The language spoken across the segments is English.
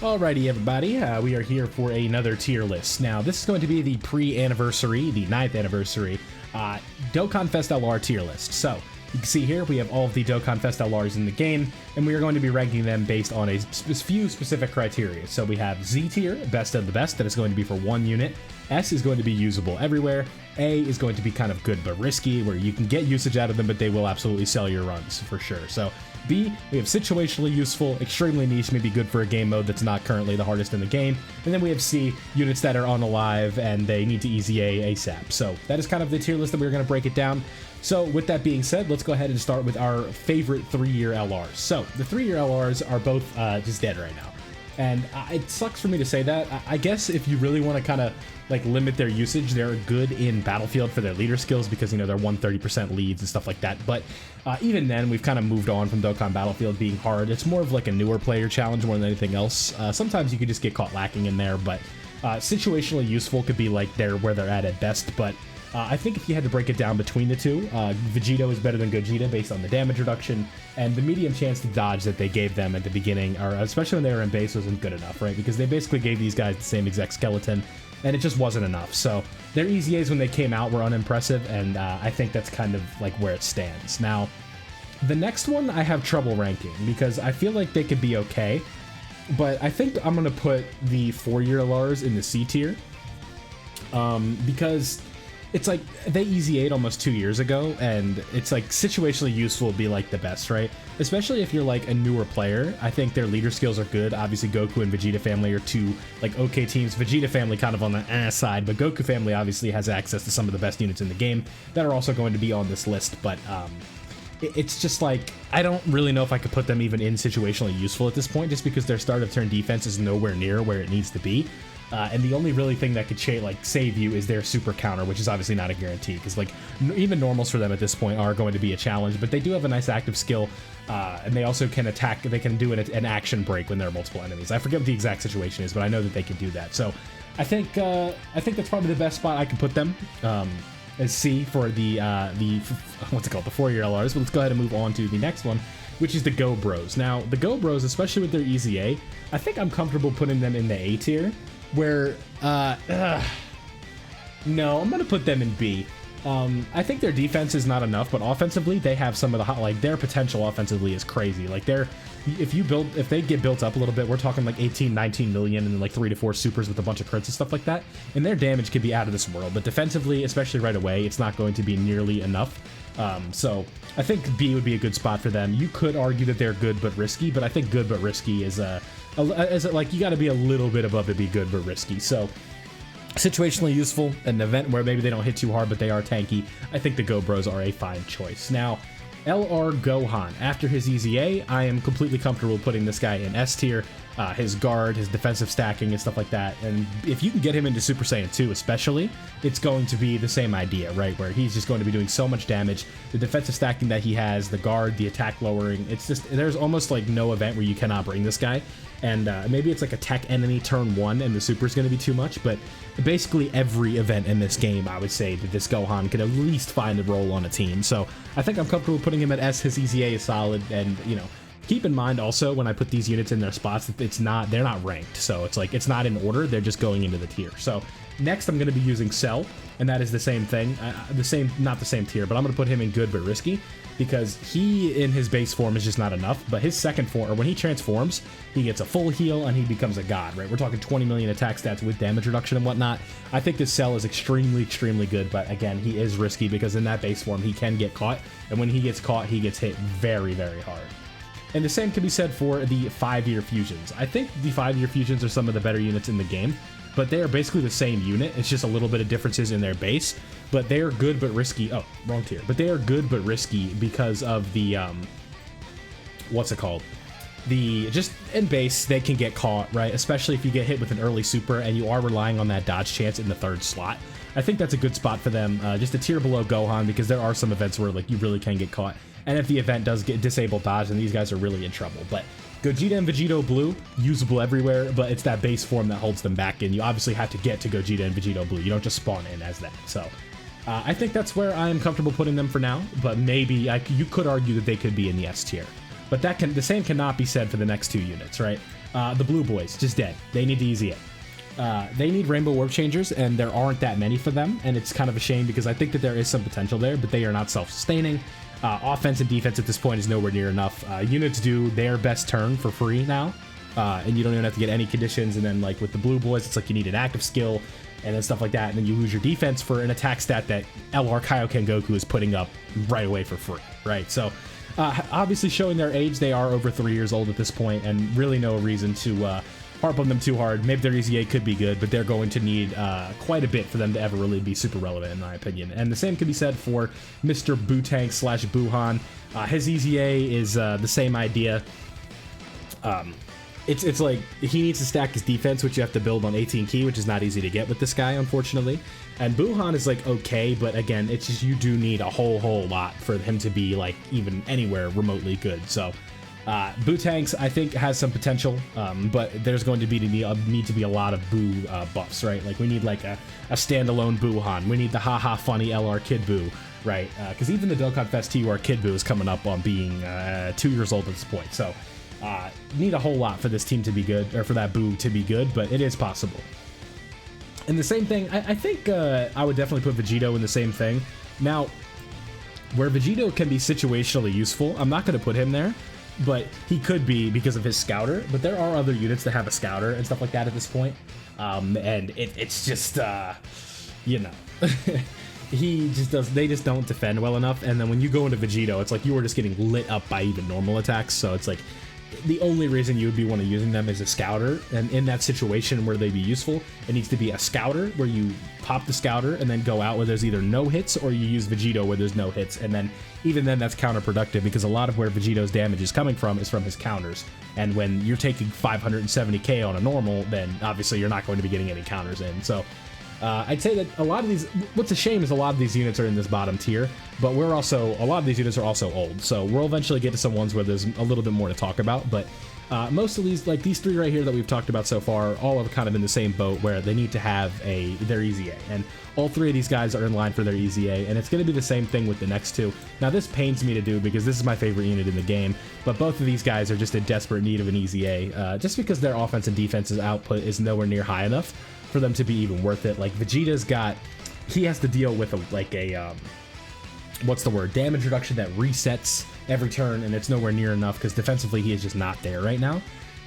Alrighty, everybody, we are here for another tier list. Now, this is going to be the pre-anniversary, the 9th anniversary, DOKKANFEST LR tier list. So, you can see here, we have all of the DOKKANFEST LRs in the game, and we are going to be ranking them based on a few specific criteria. So we have Z tier, best of the best, that is going to be for 1 unit. S is going to be usable everywhere. A is going to be kind of good but risky, where you can get usage out of them, but they will absolutely sell your runs, for sure. So, B, we have situationally useful, extremely niche, maybe good for a game mode that's not currently the hardest in the game. And then we have C, units that are unalive and they need to easy A ASAP. So that is kind of the tier list that we're going to break it down. So with that being said, let's go ahead and start with our favorite 3-year LRs. So the 3-year LRs are both just dead right now. And it sucks for me to say that. I guess if you really want to kind of like limit their usage, they're good in Battlefield for their leader skills because, you know, they're 130% leads and stuff like that. But even then, we've kind of moved on from Dokkan Battlefield being hard. It's more of like a newer player challenge more than anything else. Sometimes you could just get caught lacking in there, but situationally useful could be like where they're at best. But I think if you had to break it down between the two, Vegito is better than Gogeta based on the damage reduction, and the medium chance to dodge that they gave them at the beginning, or especially when they were in base, wasn't good enough, right? Because they basically gave these guys the same exact skeleton, and it just wasn't enough. So their easy A's when they came out were unimpressive, and I think that's kind of like where it stands. Now, the next one I have trouble ranking, because I feel like they could be okay, but I think I'm going to put the 4-year LRs in the C tier, because it's like they easy 8 almost 2 years ago, and it's like situationally useful would be like the best, right? Especially if you're like a newer player. I think their leader skills are good. Obviously Goku and Vegeta family are two like okay teams. Vegeta family kind of on the side, but Goku family obviously has access to some of the best units in the game that are also going to be on this list. But it's just like, I don't really know if I could put them even in situationally useful at this point, just because their start of turn defense is nowhere near where it needs to be. And the only really thing that could save you is their super counter, which is obviously not a guarantee, because like even normals for them at this point are going to be a challenge, but they do have a nice active skill, and they also can attack. They can do an action break when there are multiple enemies. I forget what the exact situation is, but I know that they can do that. So I think that's probably the best spot I can put them. As C for the what's it called, the 4-year LRs. But let's go ahead and move on to the next one, which is the Go Bros. Now the Go Bros, especially with their easy A, I think I'm comfortable putting them in the A tier. Where, no, I'm gonna put them in B. I think their defense is not enough, but offensively, they have some of the like their potential offensively is crazy. Like if they get built up a little bit, we're talking like 18, 19 million and like 3 to 4 supers with a bunch of crits and stuff like that. And their damage could be out of this world, but defensively, especially right away, it's not going to be nearly enough. So I think B would be a good spot for them. You could argue that they're good but risky, but I think good but risky is like you got to be a little bit above to be good but risky. So situationally useful, an event where maybe they don't hit too hard but they are tanky, I think the Go Bros are a fine choice. Now, LR Gohan, after his easy A, I am completely comfortable putting this guy in S tier. His guard, his defensive stacking and stuff like that, and if you can get him into Super Saiyan 2 especially, it's going to be the same idea, right, where he's just going to be doing so much damage. The defensive stacking that he has, the guard, the attack lowering, it's just, there's almost like no event where you cannot bring this guy. And maybe it's like a tech enemy turn 1 and the super is going to be too much, but basically every event in this game, I would say that this Gohan could at least find a role on a team. So I think I'm comfortable putting him at S. His easy A is solid, and you know, keep in mind also when I put these units in their spots that they're not ranked, so it's like it's not in order, they're just going into the tier. So next I'm going to be using Cell, and that is the same thing, not the same tier, but I'm going to put him in good but risky, because he in his base form is just not enough, but his second form, or when he transforms, he gets a full heal and he becomes a god, right? We're talking 20 million attack stats with damage reduction and whatnot. I think this Cell is extremely good, but again, he is risky because in that base form he can get caught, and when he gets caught, he gets hit very hard. And the same can be said for the 5-year fusions. I think the 5-year fusions are some of the better units in the game, but they are basically the same unit. It's just a little bit of differences in their base, but they are good but risky. Oh, wrong tier. But they are good but risky because of the, what's it called? Just in base, they can get caught, right? Especially if you get hit with an early super and you are relying on that dodge chance in the 3rd slot. I think that's a good spot for them, just a tier below Gohan, because there are some events where like you really can get caught. And if the event does get disabled dodge, then these guys are really in trouble. But Gogeta and Vegito Blue, usable everywhere, but it's that base form that holds them back, and you obviously have to get to Gogeta and Vegito Blue. You don't just spawn in as that. So I think that's where I am comfortable putting them for now, but maybe you could argue that they could be in the S tier. But the same cannot be said for the next 2 units, right? The blue boys, just dead. They need to easy it. They need rainbow warp changers, and there aren't that many for them, and it's kind of a shame because I think that there is some potential there, but they are not self-sustaining. Offense and defense at this point is nowhere near enough. Units do their best turn for free now, and you don't even have to get any conditions, and then like with the blue boys, it's like you need an active skill, and then stuff like that, and then you lose your defense for an attack stat that LR Kaioken Goku is putting up right away for free, right? So, obviously showing their age, they are over 3 years old at this point, and really no reason to harp on them too hard. Maybe their EZA could be good, but they're going to need quite a bit for them to ever really be super relevant, in my opinion. And the same can be said for Mr. Bootank slash Buhan. His EZA is the same idea. It's like he needs to stack his defense, which you have to build on 18 key, which is not easy to get with this guy, unfortunately. And Buhan is like okay, but again, it's just you do need a whole lot for him to be like even anywhere remotely good. So Bootanks, I think, has some potential, but there's going to need to be a lot of Boo buffs, right? Like we need like a standalone Buhan. We need the haha funny LR Kid Boo, right? Because even the DOKKANFEST TUR Kid Boo is coming up on being 2 years old at this point. So need a whole lot for this team to be good, or for that Boo to be good, but it is possible. And the same thing, I think I would definitely put Vegito in the same thing. Now, where Vegito can be situationally useful, I'm not going to put him there, but he could be because of his scouter. But there are other units that have a scouter and stuff like that at this point, and it's just you know. He just does. They just don't defend well enough, and then when you go into Vegito, it's like you are just getting lit up by even normal attacks. So it's like the only reason you would be want to using them is a scouter, and in that situation where they'd be useful, it needs to be a scouter where you pop the scouter and then go out where there's either no hits, or you use Vegito where there's no hits, and then even then that's counterproductive because a lot of where Vegito's damage is coming from is from his counters, and when you're taking 570k on a normal, then obviously you're not going to be getting any counters in. So I'd say that a lot of these, what's a shame is a lot of these units are in this bottom tier, but a lot of these units are also old, so we'll eventually get to some ones where there's a little bit more to talk about, but most of these, like these three right here that we've talked about so far, all are kind of in the same boat where they need to have their EZA, and all three of these guys are in line for their EZA, and it's going to be the same thing with the next two. Now this pains me to do because this is my favorite unit in the game, but both of these guys are just in desperate need of an EZA, just because their offense and defense's output is nowhere near high enough for them to be even worth it. Like Vegeta's he has to deal with what's the word, damage reduction that resets every turn, and it's nowhere near enough because defensively he is just not there right now.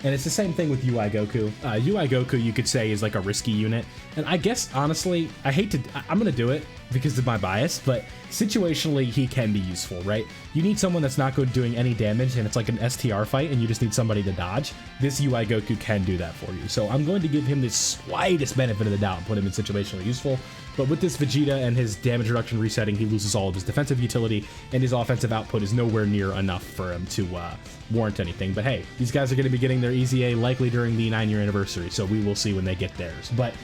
And it's the same thing with UI Goku. UI Goku, you could say, is like a risky unit, and I guess honestly I'm gonna do it because of my bias, but situationally he can be useful, right? You need someone that's not good doing any damage, and it's like an STR fight and you just need somebody to dodge. This UI Goku can do that for you, so I'm going to give him the slightest benefit of the doubt and put him in situationally useful. But with this Vegeta and his damage reduction resetting, he loses all of his defensive utility, and his offensive output is nowhere near enough for him to warrant anything. But hey, these guys are going to be getting their EZA likely during the 9-year anniversary, so we will see when they get theirs. But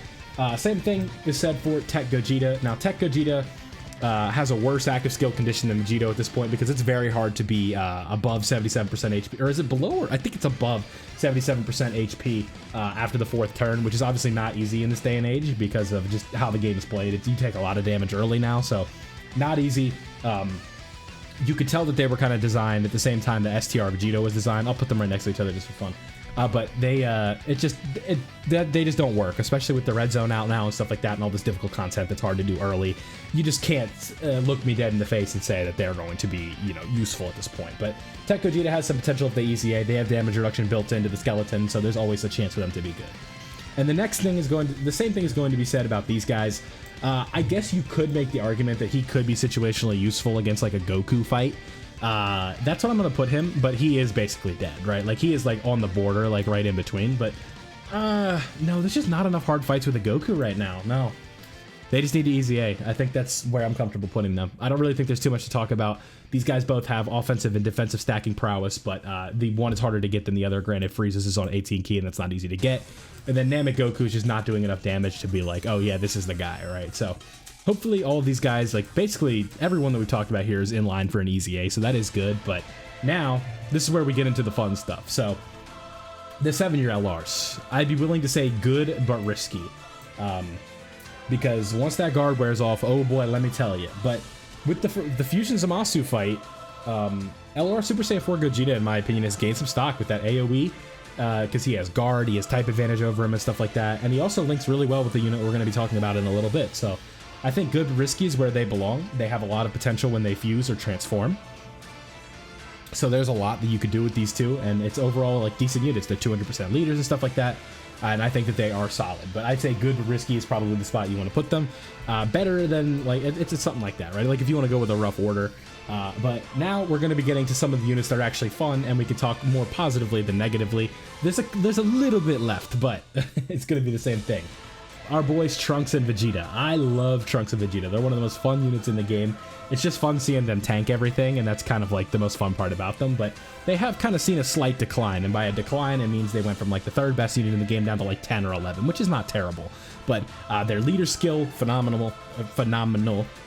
same thing is said for Tech Gogeta. Now, Tech Gogeta has a worse active skill condition than Vegito at this point because it's very hard to be above 77% HP, or is it below? Or I think it's above 77% HP after the 4th turn, which is obviously not easy in this day and age because of just how the game is played. You take a lot of damage early now, so not easy. You could tell that they were kind of designed at the same time that STR Vegito was designed. I'll put them right next to each other just for fun. But they just don't work, especially with the red zone out now and stuff like that, and all this difficult content that's hard to do early. You just can't look me dead in the face and say that they're going to be, useful at this point. But Tech Gogeta has some potential if they EZA. They have damage reduction built into the skeleton, so there's always a chance for them to be good. And the next thing is the same thing is going to be said about these guys. I guess you could make the argument that he could be situationally useful against like a Goku fight. That's what I'm gonna put him, but he is basically dead, right? Like he is like on the border, like right in between, but no, there's just not enough hard fights with a Goku right now. No, they just need to EZA. I think that's where I'm comfortable putting them. I don't really think there's too much to talk about. These guys both have offensive and defensive stacking prowess, but the one is harder to get than the other. Granted, Frieza's is on 18 key and that's not easy to get, and then Namek Goku is just not doing enough damage to be like, oh yeah, this is the guy, right? So hopefully all of these guys, like basically everyone that we talked about here, is in line for an EZA, so that is good. But now, this is where we get into the fun stuff. So, the 7-year LRs. I'd be willing to say good, but risky. Because once that guard wears off, oh boy, let me tell you. But with the Fusion Zamasu fight, LR Super Saiyan 4 Gogeta, in my opinion, has gained some stock with that AoE. because he has guard, he has type advantage over him and stuff like that. And he also links really well with the unit we're going to be talking about in a little bit. So I think good risky is where they belong. They have a lot of potential when they fuse or transform. So there's a lot that you could do with these two, and it's overall like decent units. They're 200% leaders and stuff like that, and I think that they are solid. But I'd say good risky is probably the spot you want to put them. Better than like it's something like that, right? Like if you want to go with a rough order. But now we're going to be getting to some of the units that are actually fun, and we can talk more positively than negatively. There's a little bit left, but it's going to be the same thing. Our boys Trunks and Vegeta. I love Trunks and Vegeta. They're one of the most fun units in the game. It's just fun seeing them tank everything, and that's kind of like the most fun part about them. But they have kind of seen a slight decline, and by a decline, it means they went from like the 3rd best unit in the game down to like 10 or 11, which is not terrible. But their leader skill, phenomenal.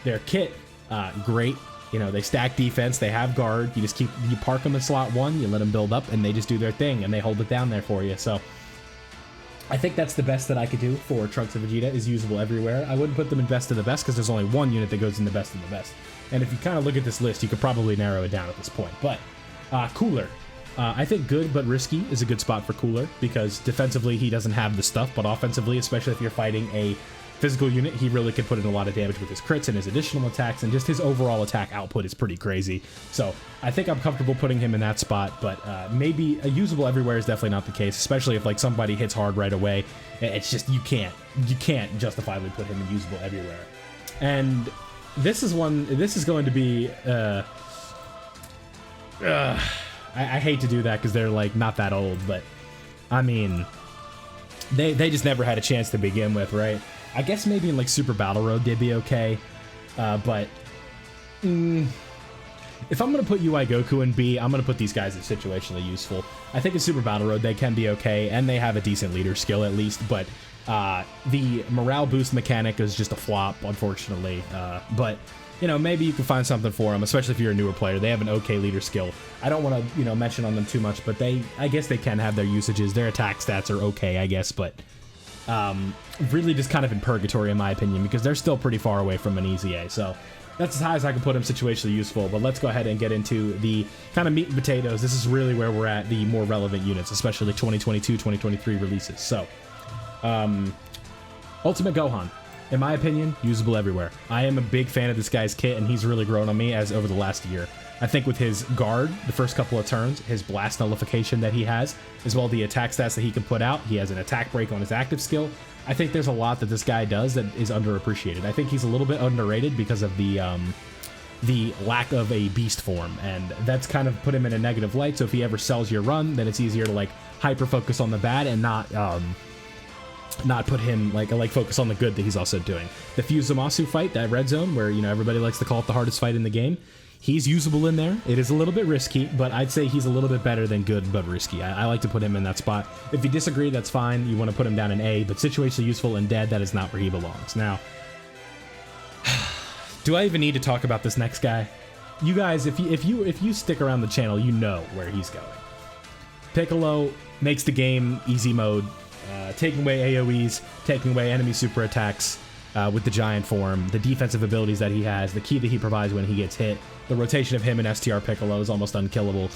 Their kit, great. You know, they stack defense, they have guard. You park them in slot 1, you let them build up, and they just do their thing, and they hold it down there for you. So I think that's the best that I could do for Trunks and Vegeta, is usable everywhere. I wouldn't put them in best of the best because there's only one unit that goes in the best of the best. And if you kind of look at this list, you could probably narrow it down at this point. But Cooler. I think good but risky is a good spot for Cooler because defensively he doesn't have the stuff, but offensively, especially if you're fighting a physical unit, he really can put in a lot of damage with his crits and his additional attacks, and just his overall attack output is pretty crazy. So I think I'm comfortable putting him in that spot, but maybe a usable everywhere is definitely not the case, especially if like somebody hits hard right away. It's just you can't justifiably put him in usable everywhere. And this is going to be I hate to do that because they're like not that old, but I mean they just never had a chance to begin with, right? I guess maybe in like Super Battle Road they'd be okay, but if I'm gonna put UI Goku in B, I'm gonna put these guys as situationally useful. I think in Super Battle Road they can be okay, and they have a decent leader skill at least, but the morale boost mechanic is just a flop, unfortunately. But you know, maybe you can find something for them, especially if you're a newer player. They have an okay leader skill. I don't want to, you know, mention on them too much, but I guess they can have their usages. Their attack stats are okay, I guess, but really just kind of in purgatory in my opinion, because they're still pretty far away from an easy A. So that's as high as I can put them situationally useful. But let's go ahead and get into the kind of meat and potatoes. This is really where we're at, the more relevant units, especially 2022, 2023 releases. So Ultimate Gohan, in my opinion, usable everywhere. I am a big fan of this guy's kit, and he's really grown on me as over the last year. I think with his guard, the first couple of turns, his blast nullification that he has, as well the attack stats that he can put out, he has an attack break on his active skill. I think there's a lot that this guy does that is underappreciated. I think he's a little bit underrated because of the lack of a beast form, and that's kind of put him in a negative light. So if he ever sells your run, then it's easier to like hyper focus on the bad and not put him like focus on the good that he's also doing. The Fusamasu fight, that red zone where, you know, everybody likes to call it the hardest fight in the game, he's usable in there. It is a little bit risky, but I'd say he's a little bit better than good but risky. I like to put him in that spot. If you disagree, that's fine. You want to put him down in A, but situationally useful and dead, that is not where he belongs. Now, do I even need to talk about this next guy? You guys, if you stick around the channel, you know where he's going. Piccolo makes the game easy mode, taking away AoEs, taking away enemy super attacks with the giant form, the defensive abilities that he has, the key that he provides when he gets hit, the rotation of him and STR Piccolo is almost unkillable.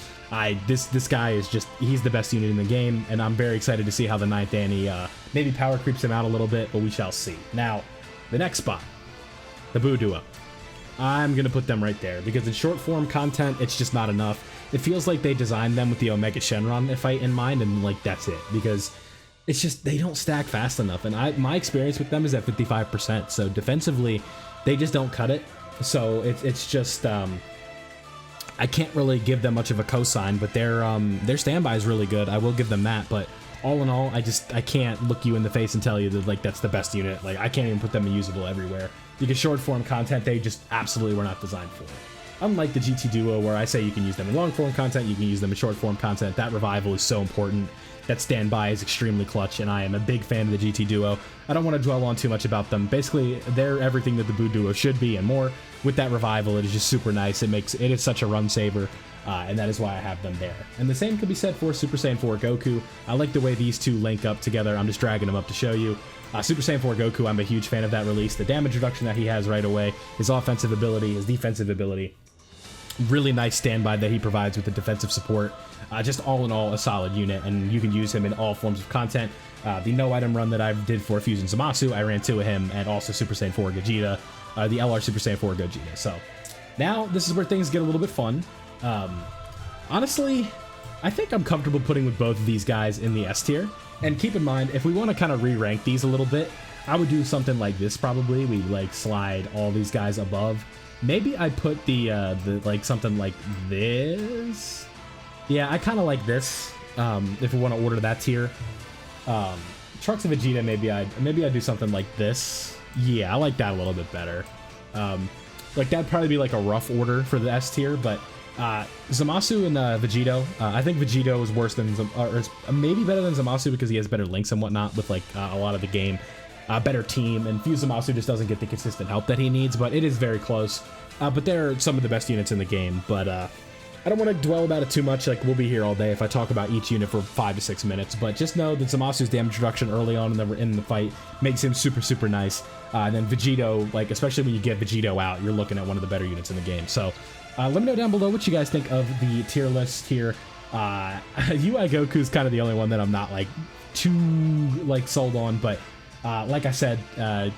This guy is just, he's the best unit in the game, and I'm very excited to see how the 9th Annie maybe power creeps him out a little bit, but we shall see. Now, the next spot, the Buu Duo. I'm going to put them right there, because in short form content, it's just not enough. It feels like they designed them with the Omega Shenron fight in mind, and like that's it, because it's just, they don't stack fast enough, and my experience with them is at 55%, so defensively, they just don't cut it. So it's just, I can't really give them much of a cosign, but their standby is really good. I will give them that, but all in all, I can't look you in the face and tell you that like that's the best unit. Like I can't even put them in usable everywhere, because short form content, they just absolutely were not designed for it. Unlike the GT Duo, where I say you can use them in long form content, you can use them in short form content. That revival is so important. That standby is extremely clutch, and I am a big fan of the GT Duo. I don't want to dwell on too much about them. Basically, they're everything that the Buu Duo should be and more. With that revival, it is just super nice. It is such a run saver, and that is why I have them there. And the same could be said for Super Saiyan 4 Goku. I like the way these two link up together. I'm just dragging them up to show you. Super Saiyan 4 Goku, I'm a huge fan of that release. The damage reduction that he has right away, his offensive ability, his defensive ability. Really nice standby that he provides with the defensive support. Just all in all, a solid unit, and you can use him in all forms of content. The no item run that I did for Fusion Zamasu, I ran 2 of him, and also Super Saiyan 4 Gogeta, the LR Super Saiyan 4 Gogeta. So now this is where things get a little bit fun. Honestly, I think I'm comfortable putting with both of these guys in the S tier. And keep in mind, if we want to kind of re-rank these a little bit, I would do something like this probably. We like slide all these guys above. Maybe I put the like something like this. Yeah, I kind of like this. If we want to order that tier. Trunks of Vegeta, maybe I'd do something like this. Yeah, I like that a little bit better. Like that'd probably be like a rough order for the S tier, but Zamasu and Vegito, I think Vegito is worse than or maybe better than Zamasu because he has better links and whatnot with like a lot of the game. Better team, and Fuse Zamasu just doesn't get the consistent help that he needs, but it is very close. But they're some of the best units in the game, but I don't want to dwell about it too much. Like, we'll be here all day if I talk about each unit for 5 to 6 minutes, but just know that Zamasu's damage reduction early on in the fight makes him super, super nice. And then Vegito, like, especially when you get Vegito out, you're looking at one of the better units in the game. So let me know down below what you guys think of the tier list here. UI Goku's kind of the only one that I'm not, like, too, like, sold on, but like I said,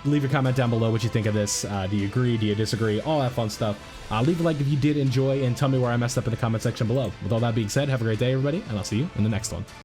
leave your comment down below what you think of this. Do you agree? Do you disagree? All that fun stuff. Leave a like if you did enjoy, and tell me where I messed up in the comment section below. With all that being said, have a great day, everybody, and I'll see you in the next one.